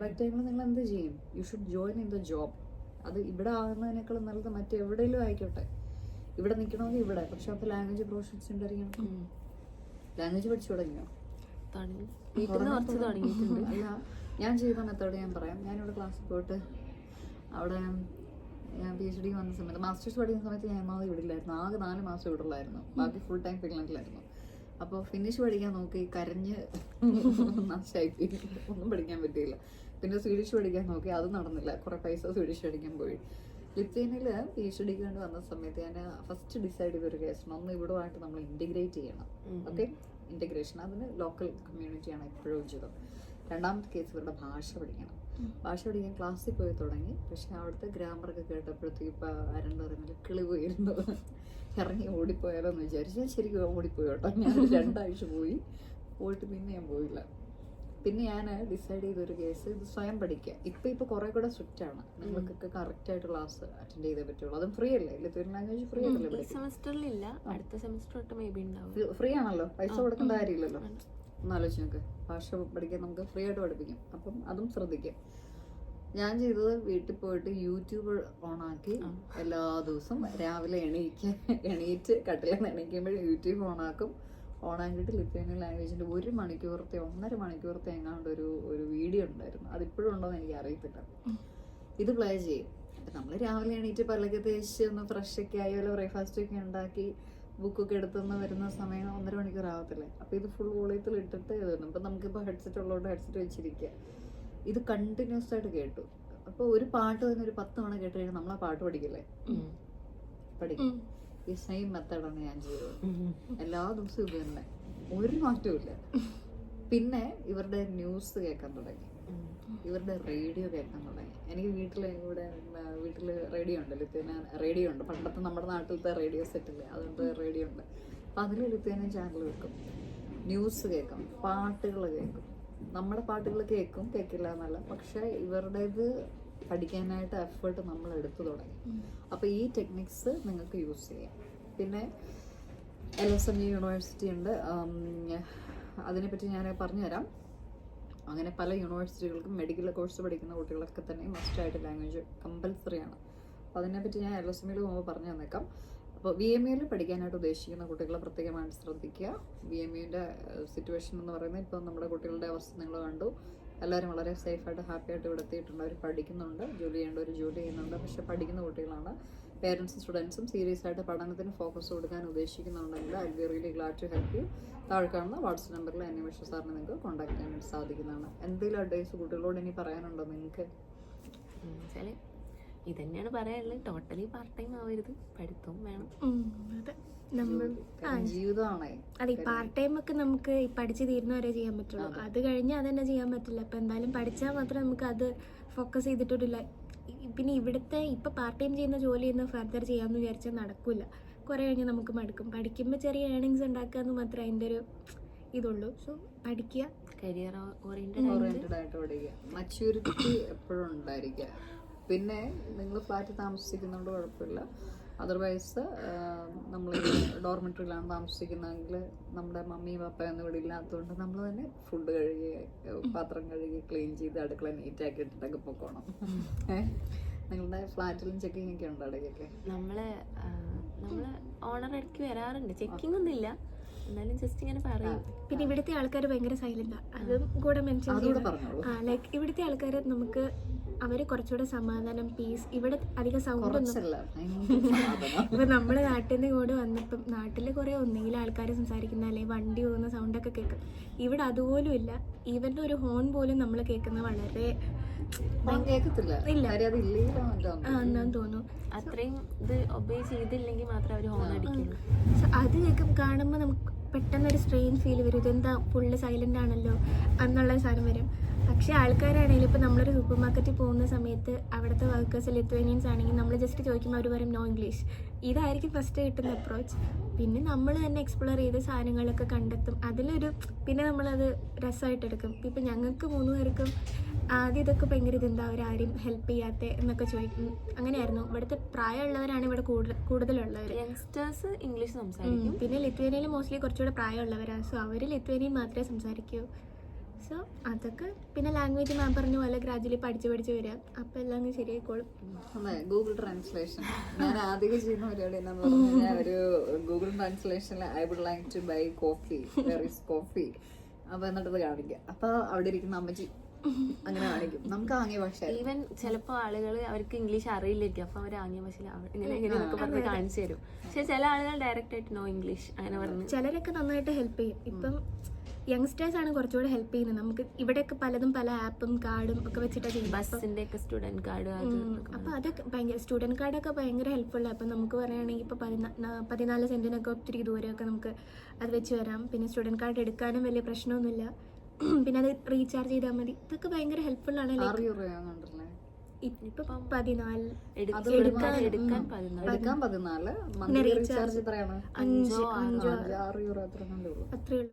Contract ചെയ്യുമ്പോൾ നിങ്ങൾ എന്ത് ചെയ്യും? You should join in the job. അത് ഇവിടെ ആകുന്നതിനേക്കാളും നല്ലത് മറ്റെവിടെയെങ്കിലും ആയിക്കോട്ടെ. ഇവിടെ നിൽക്കണമെങ്കിൽ ഇവിടെ. പക്ഷെ അപ്പോൾ ലാംഗ്വേജ് പ്രൊഫഷൻസ് ഉണ്ടായിരിക്കണം. ലാംഗ്വേജ് പഠിച്ചു തുടങ്ങിയോ? അല്ല, ഞാൻ ചെയ്ത മെത്തേഡ് ഞാൻ പറയാം. ഞാനിവിടെ ക്ലാസ്സിൽ പോയിട്ട് അവിടെ ഞാൻ PhD വന്ന സമയത്ത്, മാസ്റ്റേഴ്സ് പഠിക്കുന്ന സമയത്ത് ഞാൻ ഇവിടെ ഇല്ലായിരുന്നു. ആകെ 4 മാസം ഇവിടെ ഉള്ളായിരുന്നു. ബാക്കി ഫുൾ ടൈം ഫിൻലൻഡിലായിരുന്നു. അപ്പോൾ ഫിനിഷ് പഠിക്കാൻ നോക്കി കരഞ്ഞ് നാശായിപ്പോയി. ഒന്നും പഠിക്കാൻ പറ്റിയില്ല. പിന്നെ സ്വീഡിഷ് പഠിക്കാൻ നോക്കി, അത് നടന്നില്ല. കുറേ പൈസ സ്വീഡിഷ് പഠിക്കാൻ പോയി. ലിത്വേനിയയിൽ PhDക്ക് വേണ്ടി വന്ന സമയത്ത് ഞാൻ ഫസ്റ്റ് ഡിസൈഡ് ചെയ്തൊരു കേസാണ്, ഒന്ന് ഇവിടുമായിട്ട് നമ്മൾ ഇൻറ്റഗ്രേറ്റ് ചെയ്യണം. Okay, integration. അതിന് ലോക്കൽ കമ്മ്യൂണിറ്റിയാണ് എപ്പോഴും ഉചിതം. രണ്ടാമത്തെ കേസ് ഇവരുടെ ഭാഷ പഠിക്കണം. ഭാഷ പഠിക്കാൻ ക്ലാസ്സിൽ പോയി തുടങ്ങി. പക്ഷെ അവിടുത്തെ ഗ്രാമറൊക്കെ കേട്ടപ്പോഴത്തേക്ക് ഇപ്പം ആരെന്ന് പറയുന്നത് കിളി പോയിരുന്നു. ഇറങ്ങി ഓടിപ്പോയാലോ എന്ന് വിചാരിച്ചു. ഞാൻ ശരിക്കും ഓടിപ്പോയി കേട്ടോ. ഞാൻ 2 ആഴ്ച പോയിട്ട് പിന്നെ ഞാൻ പോയില്ല. പിന്നെ ഞാൻ ഡിസൈഡ് ചെയ്തൊരു കേസ്, ഇത് സ്വയം പഠിക്കുക. ഇപ്പം കുറേ കൂടെ സ്ട്രിക്റ്റ് ആണ്. നിങ്ങൾക്കൊക്കെ കറക്റ്റായിട്ട് ക്ലാസ് അറ്റൻഡ് ചെയ്തേ പറ്റുള്ളൂ. അതും ഫ്രീ അല്ലേ? ലിത്വേനിയൻ ലാംഗ്വേജ് ഫ്രീ ആണല്ലോ. സെമസ്റ്ററിലില്ല, അടുത്ത സെമസ്റ്റർ തൊട്ട് മേ ബി ഉണ്ടാവും. ഫ്രീ ആണല്ലോ, പൈസ കൊടുക്കേണ്ട കാര്യമില്ലല്ലോ. ഒന്നാലോചിച്ച് നോക്ക്, ഭാഷ പഠിക്കാൻ നമുക്ക് ഫ്രീ ആയിട്ട് പഠിപ്പിക്കും. അപ്പം അതും ശ്രദ്ധിക്കാം. ഞാൻ ചെയ്തത് വീട്ടിൽ പോയിട്ട് യൂട്യൂബ് ഓണാക്കി എല്ലാ ദിവസവും രാവിലെ എണീറ്റ് കട്ടിലിൽ നിന്ന് എണീക്കുമ്പോൾ യൂട്യൂബ് ഓണാക്കിയിട്ട് ലിത്വേനിയൻ ലാംഗ്വേജിൻ്റെ 1 മണിക്കൂറത്തെ 1.5 മണിക്കൂറത്തെ എങ്ങാണ്ട് ഒരു വീഡിയോ ഉണ്ടായിരുന്നു. അതിപ്പോഴും ഉണ്ടോയെന്ന് എനിക്ക് അറിയത്തില്ല. ഇത് പ്ലേ ചെയ്യും. അപ്പം നമ്മൾ രാവിലെ എണീറ്റ് പല്ലൊക്കെ തേച്ച് ഒന്ന് ഫ്രഷൊക്കെ ആയി, വല്ല ബ്രേക്ക്ഫാസ്റ്റൊക്കെ ഉണ്ടാക്കി ബുക്കൊക്കെ എടുത്തുനിന്ന് വരുന്ന സമയം 1.5 മണിക്കൂർ ആവത്തില്ലേ. അപ്പോൾ ഇത് ഫുൾ വോളിയത്തിൽ ഇട്ടിട്ട് എഴുതുന്നു. ഇപ്പം നമുക്കിപ്പോൾ ഹെഡ്സെറ്റ് ഉള്ളതുകൊണ്ട് ഹെഡ്സെറ്റ് വെച്ചിരിക്കുക. ഇത് കണ്ടിന്യൂസ് ആയിട്ട് കേട്ടു. അപ്പോൾ ഒരു പാട്ട് തന്നെ ഒരു 10 തവണ കേട്ട് കഴിഞ്ഞാൽ നമ്മൾ ആ പാട്ട് പഠിക്കില്ലേ? പഠിക്കും. ഈ സെയിം മെത്തേഡാണ് ഞാൻ ചെയ്തത്. എല്ലാ ദിവസവും ഇത് തന്നെ, ഒരു മാറ്റവും ഇല്ല. പിന്നെ ഇവരുടെ ന്യൂസ് കേൾക്കാൻ തുടങ്ങി, ഇവരുടെ റേഡിയോ കേൾക്കാൻ തുടങ്ങി. എനിക്ക് വീട്ടിൽ റേഡിയോ ഉണ്ട്, ലിത്വേനിയൻ റേഡിയോ ഉണ്ട്. പണ്ടത്തെ നമ്മുടെ നാട്ടിലത്തെ റേഡിയോ സെറ്റില്ലേ, അതുകൊണ്ട് റേഡിയോ ഉണ്ട്. അപ്പം അതിൽ ലിത്വേനിയൻ ചാനൽ വെക്കും, ന്യൂസ് കേൾക്കും, പാട്ടുകൾ കേൾക്കും. നമ്മുടെ പാട്ടുകൾ കേൾക്കില്ല എന്നല്ല, പക്ഷേ ഇവരുടേത് പഠിക്കാനായിട്ട് എഫേർട്ട് നമ്മൾ എടുത്തു തുടങ്ങി. അപ്പോൾ ഈ ടെക്നിക്സ് നിങ്ങൾക്ക് യൂസ് ചെയ്യാം. പിന്നെ LSMU യൂണിവേഴ്സിറ്റി ഉണ്ട്, അതിനെപ്പറ്റി ഞാൻ പറഞ്ഞുതരാം. അങ്ങനെ പല യൂണിവേഴ്സിറ്റികൾക്കും മെഡിക്കൽ കോഴ്സ് പഠിക്കുന്ന കുട്ടികളൊക്കെ തന്നെ മസ്റ്റായിട്ട് ലാംഗ്വേജ് കമ്പൽസറി ആണ്. അപ്പോൾ അതിനെപ്പറ്റി ഞാൻ LSMUയിൽ പോകുമ്പോൾ പറഞ്ഞു തന്നേക്കാം. അപ്പോൾ VMUയിൽ പഠിക്കാനായിട്ട് ഉദ്ദേശിക്കുന്ന കുട്ടികളെ പ്രത്യേകമായിട്ട് ശ്രദ്ധിക്കുക. VMUവിൻ്റെ സിറ്റുവേഷൻ എന്ന് പറയുന്നത്, ഇപ്പോൾ നമ്മുടെ കുട്ടികളുടെ അവസ്ഥ നിങ്ങൾ കണ്ടു. എല്ലാവരും വളരെ സേഫായിട്ട് ഹാപ്പിയായിട്ട് ഇവിടെ എത്തിയിട്ടുണ്ട്. അവർ പഠിക്കുന്നുണ്ട്, ജോലി ചെയ്യേണ്ടവർ ജോലി ചെയ്യുന്നുണ്ട്. പക്ഷെ പഠിക്കുന്ന കുട്ടികളാണ്. പേരൻസും സ്റ്റുഡൻസും സീരിയസ് ആയിട്ട് പഠനത്തിന് ഫോക്കസ് കൊടുക്കാൻ ഉദ്ദേശിക്കുന്നുണ്ടെങ്കിൽ I B really glad to help you. താഴെ കാണുന്ന വാട്സ്ആപ്പ് നമ്പറിൽ അന്വേഷിച്ച സാറിന് നിങ്ങൾക്ക് കോൺടാക്ട് ചെയ്യാനായിട്ട് സാധിക്കുന്നതാണ്. എന്തെങ്കിലും അഡ്വൈസ് കുട്ടികളോട് ഇനി പറയാനുണ്ടോ നിങ്ങൾക്ക്? ഇത് തന്നെയാണ് പറയാനുള്ളത്. ടോട്ടലി പാർട്ട് ടൈം ആവരുത്, പഠിത്തവും വേണം. ജീവിതമാണേ. അതെ, പാർട്ട് ടൈം ഒക്കെ നമുക്ക് പഠിച്ച് തീരുന്നവരെ ചെയ്യാൻ പറ്റുള്ളൂ. അത് കഴിഞ്ഞാൽ അതന്നെ ചെയ്യാൻ പറ്റില്ല. അപ്പം എന്തായാലും പഠിച്ചാൽ മാത്രമേ നമുക്ക് അത് ഫോക്കസ് ചെയ്തിട്ടില്ല. പിന്നെ ഇവിടുത്തെ ഇപ്പം പാർട്ട് ടൈം ചെയ്യുന്ന ജോലി ഒന്ന് ഫർദർ ചെയ്യാമെന്ന് വിചാരിച്ചാൽ നടക്കില്ല. കുറേ കഴിഞ്ഞ് നമുക്ക് മടുക്കും. പഠിക്കുമ്പോൾ ചെറിയ ഏണിങ്സ് ഉണ്ടാക്കുക എന്ന് മാത്രമേ അതിൻ്റെ ഒരു ഇതുള്ളൂ. സോ പഠിക്കുക, കരിയർ ഓറിയന്റഡ് ആയിട്ട് പഠിക്കുക, മച്യൂരിറ്റി എപ്പോഴും ഉണ്ടായിരിക്കുക. പിന്നെ നിങ്ങൾ ഫ്ലാറ്റിൽ താമസിക്കുന്നതുകൊണ്ട് കുഴപ്പമില്ല. അതർവൈസ് നമ്മൾ ഡോർമെട്രിയിലാണ് താമസിക്കുന്നതെങ്കിൽ നമ്മുടെ മമ്മി പപ്പയൊന്നും ഇവിടെ ഇല്ലാത്തതുകൊണ്ട് നമ്മൾ തന്നെ ഫുഡ് കഴുകി, പാത്രം കഴുകി, ക്ലീൻ ചെയ്ത് അടുക്കള നീറ്റാക്കി ഇട്ടിട്ടൊക്കെ പൊക്കോണം. നിങ്ങളുടെ ഫ്ലാറ്റിലും ചെക്കിംഗ് ഒക്കെ ഉണ്ടോ ഇടയ്ക്കൊക്കെ? നമ്മള് ഓണർ ഇടയ്ക്ക് വരാറുണ്ട്. ചെക്കിംഗ് ഒന്നും ഇല്ല, എന്നാലും ജസ്റ്റ് ഇങ്ങനെ പറയും. പിന്നെ ഇവിടുത്തെ ആൾക്കാർ ഭയങ്കര സൈലന്റാണ്, അതും കൂടെ മെൻഷൻ ചെയ്തു. ലൈക്ക് ഇവിടുത്തെ ആൾക്കാർ നമുക്ക് അവർ കുറച്ചുകൂടെ സമാധാനം, പീസ്. ഇവിടെ അധികം സൗണ്ട് ഒന്നും ഇപ്പൊ നമ്മുടെ നാട്ടിൽ നിന്ന് കൂടെ വന്നപ്പം നാട്ടിൽ കുറെ ഒന്നെങ്കിലും ആൾക്കാർ സംസാരിക്കുന്ന അല്ലെങ്കിൽ വണ്ടി പോകുന്ന സൗണ്ടൊക്കെ കേൾക്കും. ഇവിടെ അതുപോലും ഇല്ല. ഈവൻ്റെ ഒരു ഹോൺ പോലും നമ്മൾ കേൾക്കുന്ന വളരെ എന്നാന്ന് തോന്നുന്നു. അത്രയും ഇത് ഒബേ ചെയ്തില്ലെങ്കിൽ മാത്രമേ അവർ ഹോൺ അടിക്കുള്ളൂ. അത് കാണുമ്പോൾ നമുക്ക് പെട്ടെന്നൊരു സ്ട്രെയിൻ ഫീൽ വരും. ഇതെന്താ ഫുള്ള് സൈലന്റ് ആണല്ലോ എന്നുള്ള സാധനം വരും. പക്ഷേ ആൾക്കാരാണെങ്കിലും ഇപ്പോൾ നമ്മളൊരു സൂപ്പർ മാർക്കറ്റിൽ പോകുന്ന സമയത്ത് അവിടുത്തെ വർക്കേഴ്സ് ലിത്വേനിയൻസ് ആണെങ്കിൽ നമ്മൾ ജസ്റ്റ് ചോദിക്കുമ്പോൾ അവർ പറയും നോ ഇംഗ്ലീഷ്. ഇതായിരിക്കും ഫസ്റ്റ് കിട്ടുന്ന അപ്രോച്ച്. പിന്നെ നമ്മൾ തന്നെ എക്സ്പ്ലോർ ചെയ്ത് സാധനങ്ങളൊക്കെ കണ്ടെത്തും. അതിലൊരു പിന്നെ നമ്മളത് രസമായിട്ട് എടുക്കും. ഇപ്പം ഞങ്ങൾക്ക് 3 പേർക്കും ആദ്യം ഇതൊക്കെ ഭയങ്കര ഇതെന്താ അവരാരും ഹെൽപ്പ് ചെയ്യാത്ത എന്നൊക്കെ ചോദിക്കും. അങ്ങനെയായിരുന്നു. ഇവിടുത്തെ പ്രായമുള്ളവരാണ് ഇവിടെ കൂടുതലുള്ളവർ. യങ്സ്റ്റേഴ്സ് ഇംഗ്ലീഷ് സംസാരിക്കും. പിന്നെ ലിത്വേനിയയിൽ മോസ്റ്റ്ലി കുറച്ചുകൂടെ പ്രായമുള്ളവരാണ്. സോ അവർ ലിത്വേനിയൻ മാത്രമേ സംസാരിക്കൂ. സോ അതൊക്കെ പിന്നെ ലാംഗ്വേജ് മാം പറഞ്ഞ പോലെ ഗ്രാജുവലി പഠിച്ച് വരാം, അപ്പം എല്ലാം അങ്ങ് ശരിയായിക്കോളും. അതെ, ഗൂഗിൾ ട്രാൻസ്ലേഷൻ ഞാൻ ആദ്യം ചെയ്യുന്ന പരിപാടി എന്താന്ന് പറഞ്ഞു കഴിഞ്ഞാൽ ഒരു ഗൂഗിൾ ട്രാൻസ്ലേഷനിൽ I would like to buy coffee, where is coffee, അപ്പൊ എന്നിട്ടത് കാണിക്കുക. അപ്പൊ അവിടെ ഇരിക്കുന്ന അമ്മച്ചി അങ്ങനെ കാണിക്കും. നമുക്ക് ആംഗ്യ ഭാഷ ഈവൻ ചിലപ്പോ ആളുകൾ അവർക്ക് ഇംഗ്ലീഷ് അറിയില്ലായിരിക്കും, അപ്പൊ അവർ ആംഗ്യ ഭാഷയിൽ ഇങ്ങനെയൊക്കെ പറഞ്ഞ് കാണിച്ചു തരും. പക്ഷെ ചില ആളുകൾ ഡയറക്റ്റ് ആയിട്ട് നോ ഇംഗ്ലീഷ് അങ്ങനെ പറഞ്ഞു. ചിലരൊക്കെ നന്നായിട്ട് ഹെൽപ്പ് ചെയ്യും. ഇപ്പം യങ്സ്റ്റേഴ്സ് ആണ് കുറച്ചുകൂടെ ഹെൽപ്പ് ചെയ്യുന്നത്. നമുക്ക് ഇവിടെയൊക്കെ പലതും പല ആപ്പും കാർഡും ഒക്കെ വെച്ചിട്ടാണ് ചെയ്യുന്നത്. ബസ്സിന്റെ ഒക്കെ സ്റ്റുഡന്റ് കാർഡ് അപ്പം അതൊക്കെ ഭയങ്കര സ്റ്റുഡൻറ് കാർഡൊക്കെ ഭയങ്കര ഹെൽപ്ഫുള്ളാണ്. അപ്പം നമുക്ക് പറയുകയാണെങ്കിൽ ഇപ്പോൾ 14 സെൻറ്റിനൊക്കെ ഒത്തിരി ദൂരമൊക്കെ നമുക്ക് അത് വെച്ച് വരാം. പിന്നെ സ്റ്റുഡൻറ് കാർഡ് എടുക്കാനും വലിയ പ്രശ്നമൊന്നുമില്ല. പിന്നെ അത് റീചാർജ് ചെയ്താൽ മതി. ഇതൊക്കെ ഭയങ്കര ഹെൽപ്ഫുള്ളാണ്. ഇപ്പം 14 എടുക്കാൻ 14 റീചാർജ് എത്രയാണ്? 5 €6 അത്രേ ഉള്ളൂ.